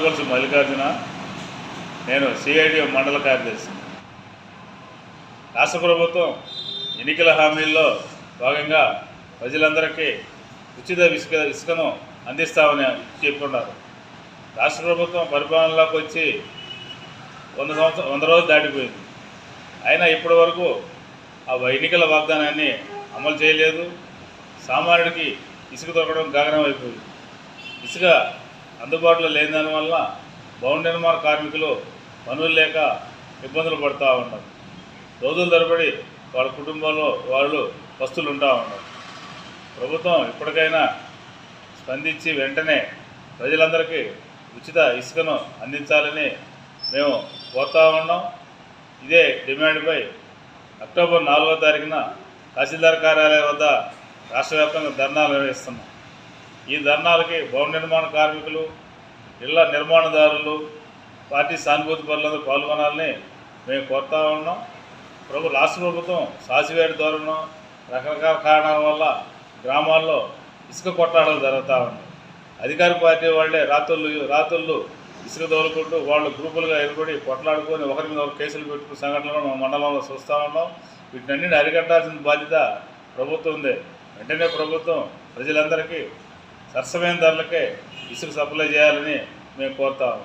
చింతపల్లి మల్లికార్జున. నేను సిఐడి మండల కార్యదర్శి. రాష్ట్ర ప్రభుత్వం ఎన్నికల హామీల్లో భాగంగా ప్రజలందరికీ ఉచిత ఇసుకను అందిస్తామని చెప్పుకున్నారు. రాష్ట్ర ప్రభుత్వం పరిపాలనలోకి వచ్చి 100 రోజులు దాటిపోయింది. అయినా ఇప్పటి వరకు ఆ ఎన్నికల వాగ్దానాన్ని అమలు చేయలేదు. సామాన్యుడికి ఇసుక దొరకడం గగనం అయిపోయింది. ఇసుక అందుబాటులో లేని దానివల్ల భవన నిర్మాణ కార్మికులు పనులు లేక ఇబ్బందులు పడుతూ ఉన్నారు. రోజుల తరబడి వాళ్ళ కుటుంబంలో వాళ్ళు పస్తులు ఉంటా ఉన్నారు. ప్రభుత్వం ఇప్పటికైనా స్పందించి వెంటనే ప్రజలందరికీ ఉచిత ఇసుకను అందించాలని మేము కోరుతూ ఉన్నాం. ఇదే డిమాండ్పై అక్టోబర్ 4వ తారీఖున తహసీల్దార్ కార్యాలయం వద్ద రాష్ట్ర వ్యాప్తంగా ధర్నాలు నిర్వహిస్తున్నాం. ఈ ధర్నాలకి భవన నిర్మాణ కార్మికులు, ఇళ్ల నిర్మాణదారులు, పార్టీ సానుభూతి పరులందరూ పాల్గొనాలని మేము కోరుతూ ఉన్నాం. రాష్ట్ర ప్రభుత్వం సాసివేడి ధోరణి రకరకాల కారణాల వల్ల గ్రామాల్లో ఇసుక కొట్టాడలు జరుగుతూ ఉన్నాయి. అధికార పార్టీ వాళ్ళే రాత్రుళ్ళు ఇసుక దోలుకుంటూ వాళ్ళు గ్రూపులుగా ఏర్పడి కొట్లాడుకొని ఒకరి మీద ఒక కేసులు పెట్టుకునే సంఘటనలు మా మండలంలో చూస్తూ ఉన్నాం. వీటినన్నింటినీ అరికట్టాల్సిన బాధ్యత ప్రభుత్వం ఉంది. వెంటనే ప్రభుత్వం ప్రజలందరికీ సరసమైన ధరలకే ఇసుక సప్లై చేయాలని మేము కోరుతాము.